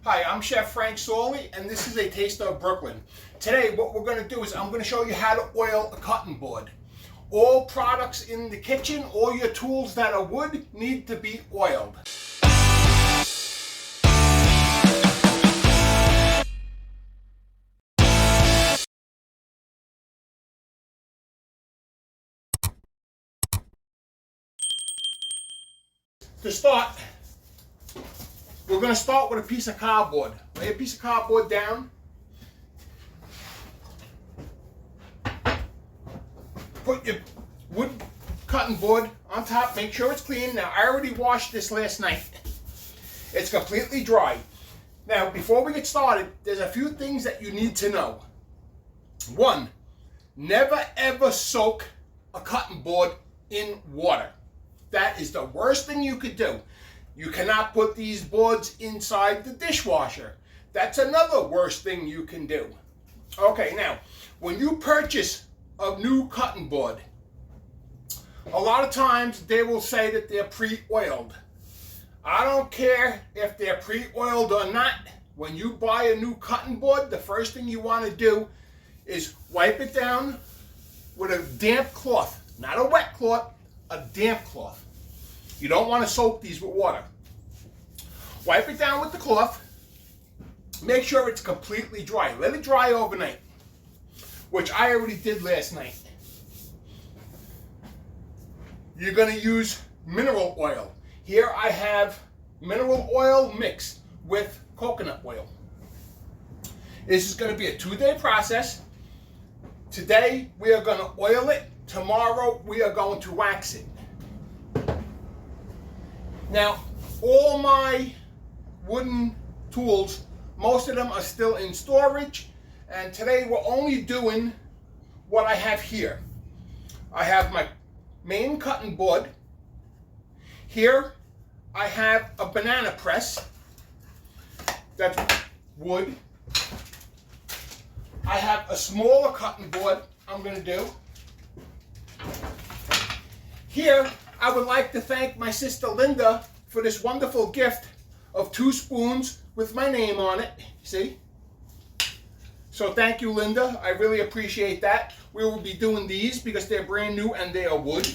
Hi, I'm Chef Frank Saulle, and this is a Taste of Brooklyn. Today, what we're going to do is I'm going to show you how to oil a cutting board. All products in the kitchen, all your tools that are wood, need to be oiled. To start, we're going to start with a piece of cardboard. Lay a piece of cardboard down. Put your wood cutting board on top. Make sure it's clean. Now, I already washed this last night. It's completely dry. Now, before we get started, there's a few things that you need to know. One, never ever soak a cutting board in water. That is the worst thing you could do. You cannot put these boards inside the dishwasher. That's another worst thing you can do. Okay, now, when you purchase a new cutting board, a lot of times they will say that they're pre-oiled. I don't care if they're pre-oiled or not. When you buy a new cutting board, the first thing you want to do is wipe it down with a damp cloth. Not a wet cloth, a damp cloth. You don't want to soak these with water. Wipe it down with the cloth. Make sure it's completely dry. Let it dry overnight, which I already did last night. You're going to use mineral oil. Here I have mineral oil mixed with coconut oil. This is going to be a 2-day process. Today we are going to oil it. Tomorrow we are going to wax it. Now, all my wooden tools, most of them are still in storage, and today we're only doing what I have here. I have my main cutting board. Here I have a banana press. That's wood. I have a smaller cutting board I'm going to do. Here I would like to thank my sister Linda for this wonderful gift of 2 spoons with my name on it. See? So thank you, Linda. I really appreciate that. We will be doing these because they're brand new and they are wood.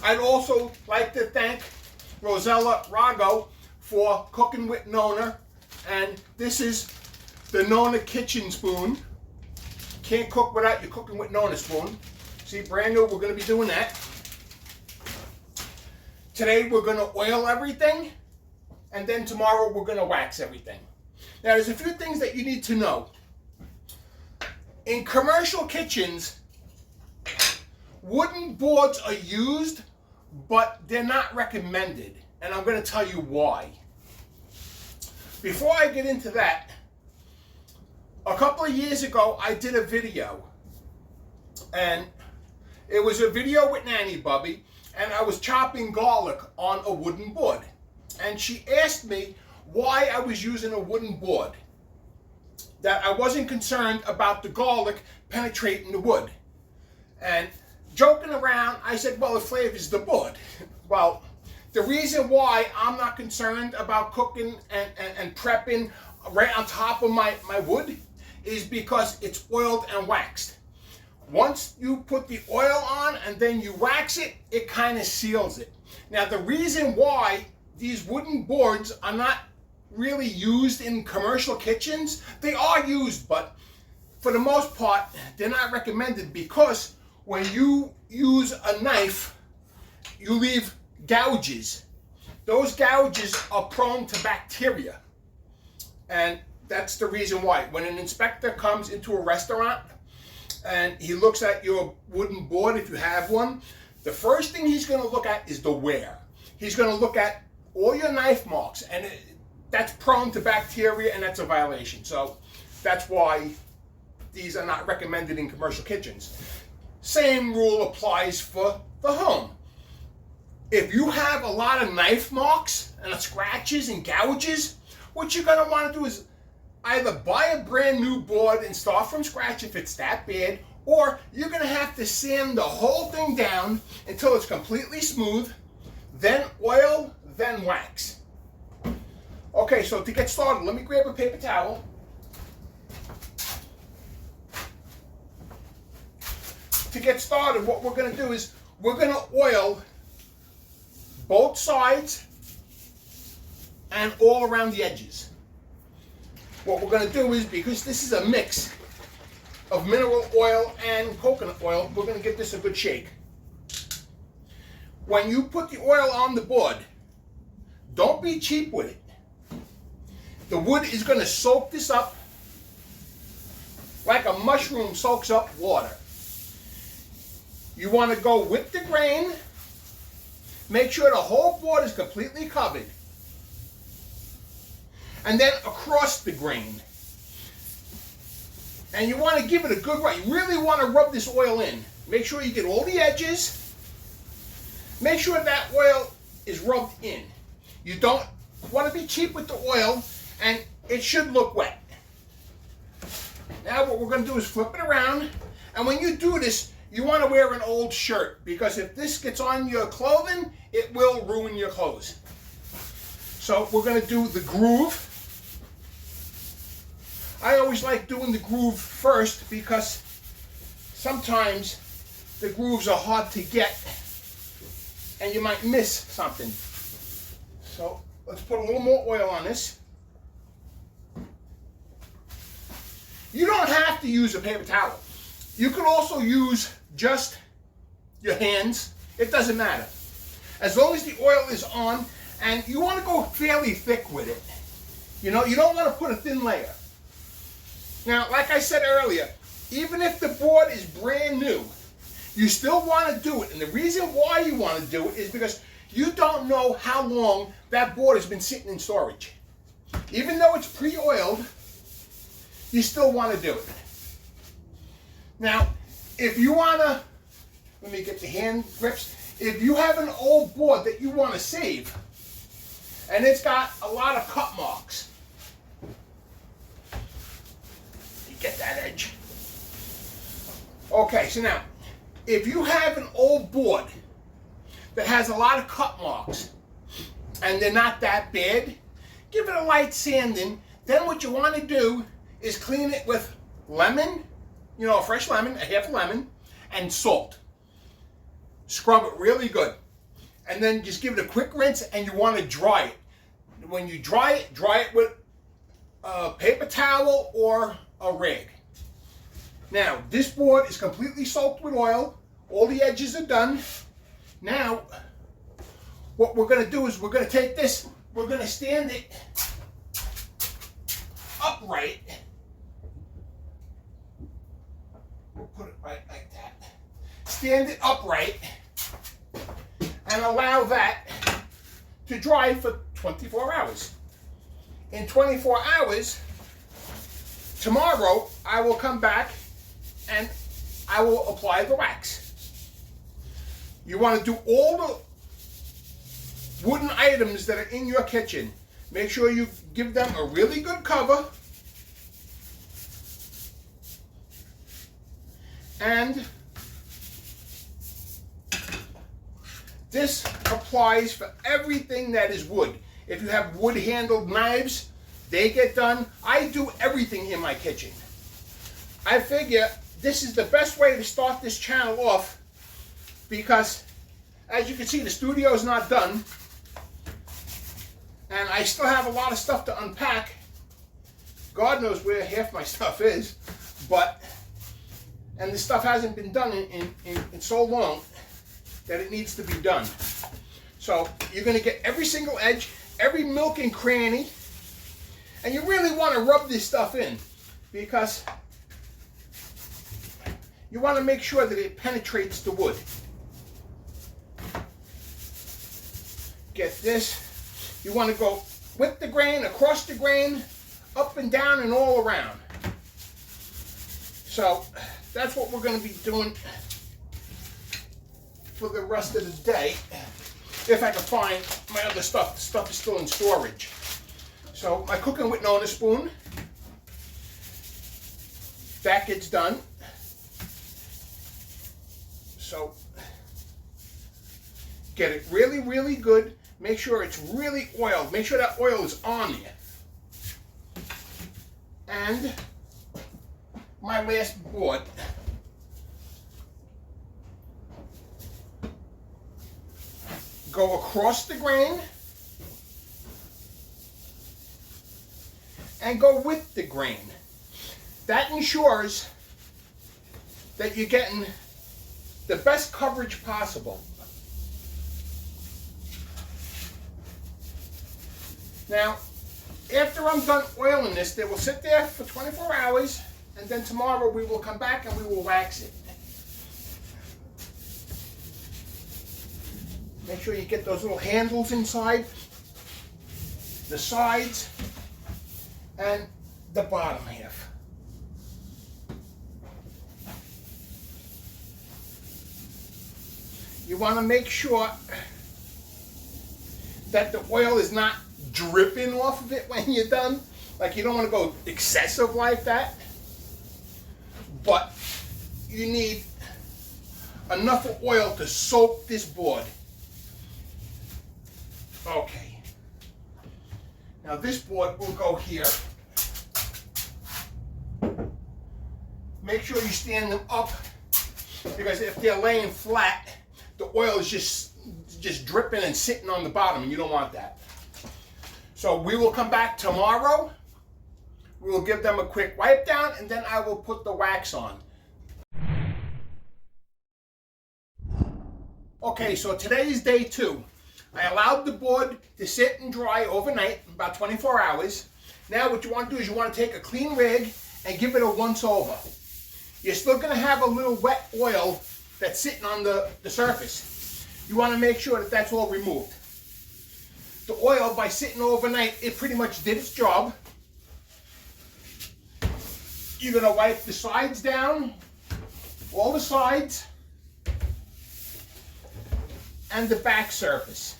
I'd also like to thank Rosella Rago for cooking with Nona. And this is the Nona kitchen spoon. Can't cook without your cooking with Nona spoon. See, brand new, we're going to be doing that. Today we're going to oil everything, and then tomorrow we're going to wax everything. Now there's a few things that you need to know. In commercial kitchens, wooden boards are used, but they're not recommended, and I'm going to tell you why. Before I get into that, a couple of years ago I did a video, and it was a video with Nanny Bubby, and I was chopping garlic on a wooden board. And she asked me why I was using a wooden board, that I wasn't concerned about the garlic penetrating the wood. And joking around, I said, well, it flavors the board. Well, the reason why I'm not concerned about cooking and prepping right on top of my wood is because it's oiled and waxed. Once you put the oil on and then you wax it, it kind of seals it. Now, the reason why these wooden boards are not really used in commercial kitchens, they are used, but for the most part, they're not recommended because when you use a knife, you leave gouges. Those gouges are prone to bacteria. And that's the reason why. When an inspector comes into a restaurant, and he looks at your wooden board, if you have one, the first thing he's going to look at is the wear. He's going to look at all your knife marks, and that's prone to bacteria, and that's a violation. So that's why these are not recommended in commercial kitchens. Same rule applies for the home. If you have a lot of knife marks and scratches and gouges, what you're going to want to do is either buy a brand new board and start from scratch if it's that bad, or you're going to have to sand the whole thing down until it's completely smooth, then oil, then wax. Okay, so to get started, let me grab a paper towel. To get started, what we're going to do is we're going to oil both sides and all around the edges. What we're going to do is, because this is a mix of mineral oil and coconut oil, we're going to give this a good shake. When you put the oil on the board, don't be cheap with it. The wood is going to soak this up like a mushroom soaks up water. You want to go with the grain. Make sure the whole board is completely covered. And then across the grain. And you want to give it a good rub. You really want to rub this oil in. Make sure you get all the edges. Make sure that oil is rubbed in. You don't want to be cheap with the oil, and it should look wet. Now what we're going to do is flip it around. And when you do this, you want to wear an old shirt, because if this gets on your clothing, it will ruin your clothes. So we're going to do the groove. I always like doing the groove first because sometimes the grooves are hard to get and you might miss something. So let's put a little more oil on this. You don't have to use a paper towel. You could also use just your hands. It doesn't matter. As long as the oil is on, and you want to go fairly thick with it. You know, you don't want to put a thin layer. Now, like I said earlier, even if the board is brand new, you still want to do it. And the reason why you want to do it is because you don't know how long that board has been sitting in storage. Even though it's pre-oiled, you still want to do it. Now, if you want to, let me get the hand grips. If you have an old board that you want to save, and it's got a lot of cut marks, you get that edge. Okay, so now, if you have an old board that has a lot of cut marks, and they're not that bad, give it a light sanding. Then what you want to do is clean it with lemon, you know, a fresh lemon, a half lemon, and salt. Scrub it really good. And then just give it a quick rinse, and you want to dry it. When you dry it with a paper towel or a rag. Now, this board is completely soaked with oil. All the edges are done. Now, what we're going to do is we're going to take this, we're going to stand it upright. We'll put it right like that. Stand it upright and allow that to dry for 24 hours. In 24 hours, tomorrow I will come back and I will apply the wax. You want to do all the wooden items that are in your kitchen. Make sure you give them a really good cover. And this applies for everything that is wood. If you have wood-handled knives, they get done. I do everything in my kitchen. I figure this is the best way to start this channel off because, as you can see, the studio is not done. And I still have a lot of stuff to unpack. God knows where half my stuff is. And this stuff hasn't been done in so long that it needs to be done. So you're going to get every single edge, every nook and cranny, and you really want to rub this stuff in because you want to make sure that it penetrates the wood. Get this. You want to go with the grain, across the grain, up and down and all around. So that's what we're going to be doing for the rest of the day. If I can find my other stuff. The stuff is still in storage. So my cooking with Nona spoon, that gets done. So get it really, really good. Make sure it's really oiled. Make sure that oil is on there. And my last board. Go across the grain and go with the grain. That ensures that you're getting the best coverage possible. Now, after I'm done oiling this, they will sit there for 24 hours, and then tomorrow we will come back and we will wax it. Make sure you get those little handles inside, the sides, and the bottom half. You want to make sure that the oil is not dripping off of it when you're done. Like, you don't want to go excessive like that, but you need enough of oil to soak this board. Okay. Now this board will go here. Make sure you stand them up, because if they're laying flat, the oil is just dripping and sitting on the bottom, and you don't want that. So we will come back tomorrow. We will give them a quick wipe down, and then I will put the wax on. Okay, so today is day 2. I allowed the board to sit and dry overnight, about 24 hours. Now what you want to do is you want to take a clean rag and give it a once over. You're still going to have a little wet oil that's sitting on the surface. You want to make sure that that's all removed. The oil, by sitting overnight, it pretty much did its job. You're going to wipe the sides down, all the sides, and the back surface.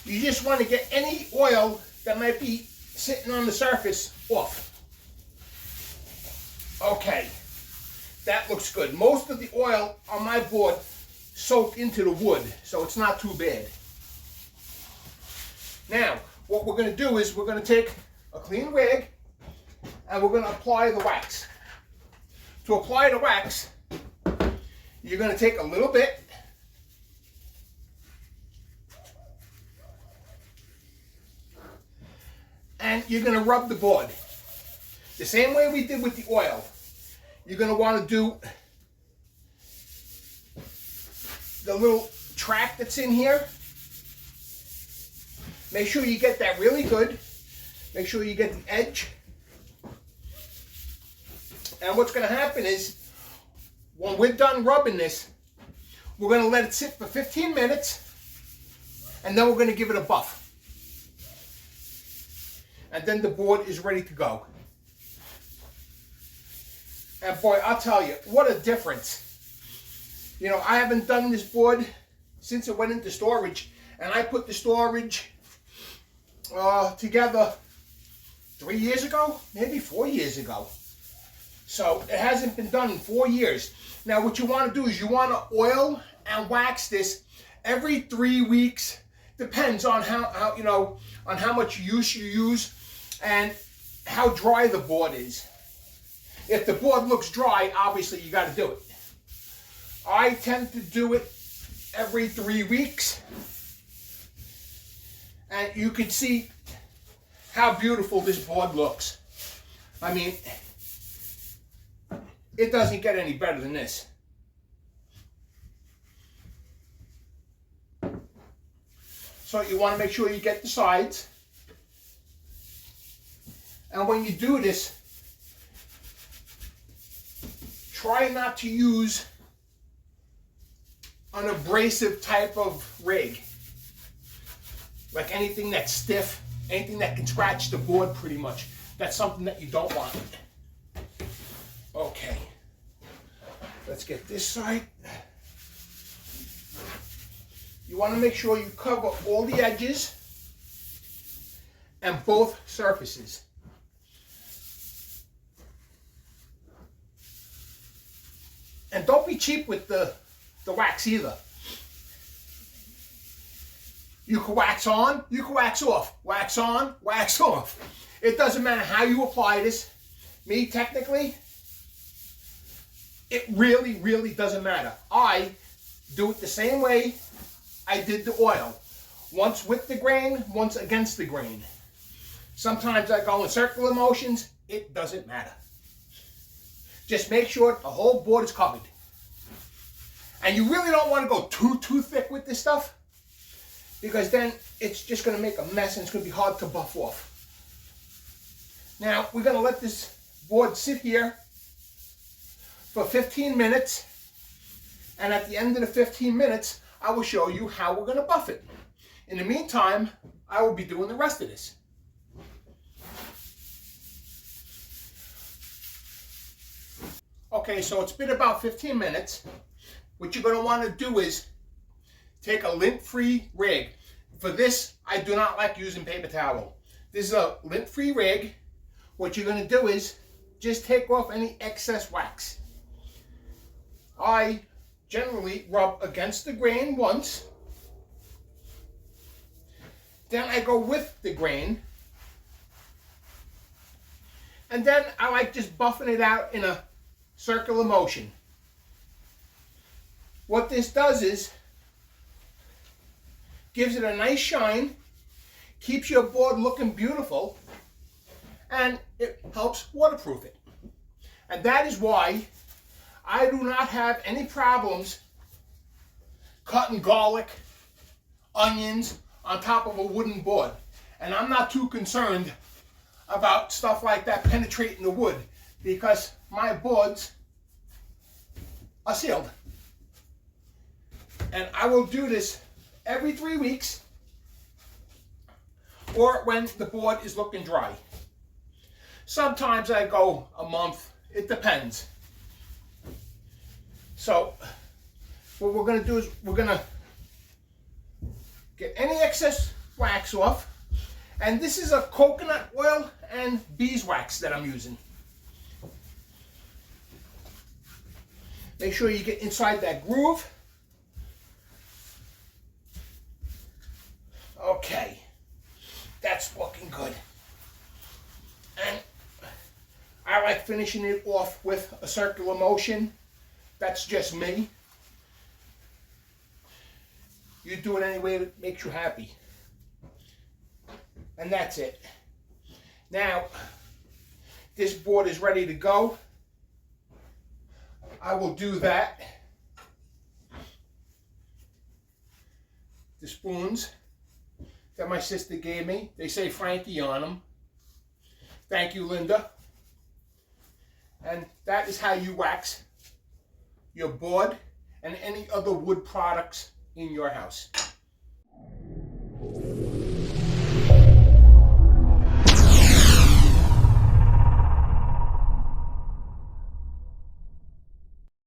You just want to get any oil that might be sitting on the surface off. Okay, that looks good. Most of the oil on my board soaked into the wood, so it's not too bad. Now, what we're going to do is we're going to take a clean rag and we're going to apply the wax. To apply the wax, you're going to take a little bit and you're going to rub the board. The same way we did with the oil. You're going to want to do the little track that's in here. Make sure you get that really good. Make sure you get the edge. And what's going to happen is, when we're done rubbing this, we're going to let it sit for 15 minutes, and then we're going to give it a buff. And then the board is ready to go. And boy, I'll tell you, what a difference. You know, I haven't done this board since it went into storage, and I put the storage together 3 years ago, maybe 4 years ago. So it hasn't been done in 4 years. Now what you want to do is you want to oil and wax this every 3 weeks. Depends on how you know, on how much use you use and how dry the board is. If the board looks dry, obviously you got to do it. I tend to do it every 3 weeks. And you can see how beautiful this board looks. I mean, it doesn't get any better than this. So you want to make sure you get the sides. And when you do this, try not to use an abrasive type of rig. Like anything that's stiff, anything that can scratch the board pretty much. That's something that you don't want. Okay. Let's get this side. You want to make sure you cover all the edges and both surfaces. And don't be cheap with the wax either. You can wax on, you can wax off. Wax on, wax off. It doesn't matter how you apply this. Me, technically, it really, really doesn't matter. I do it the same way I did the oil. Once with the grain, once against the grain. Sometimes I go in circular motions. It doesn't matter. Just make sure the whole board is covered. And you really don't want to go too thick with this stuff, because then it's just going to make a mess and it's going to be hard to buff off. Now, we're going to let this board sit here for 15 minutes. And at the end of the 15 minutes, I will show you how we're going to buff it. In the meantime, I will be doing the rest of this. Okay, so it's been about 15 minutes. What you're going to want to do is take a lint-free rig. For this, I do not like using paper towel. This is a lint-free rig. What you're going to do is just take off any excess wax. I generally rub against the grain once. Then I go with the grain. And then I like just buffing it out in a circular motion. What this does is gives it a nice shine, keeps your board looking beautiful, and it helps waterproof it. And that is why I do not have any problems cutting garlic, onions on top of a wooden board. And I'm not too concerned about stuff like that penetrating the wood, because my boards are sealed. And I will do this every 3 weeks, or when the board is looking dry. Sometimes I go a month, it depends. So what we're going to do is we're going to get any excess wax off. And this is a coconut oil and beeswax that I'm using. Make sure you get inside that groove. Okay, that's looking good. And I like finishing it off with a circular motion. That's just me. You do it any way that makes you happy. And that's it. Now, this board is ready to go. I will do that. The spoons that my sister gave me, they say Frankie on them. Thank you, Linda. And that is how you wax your board and any other wood products in your house.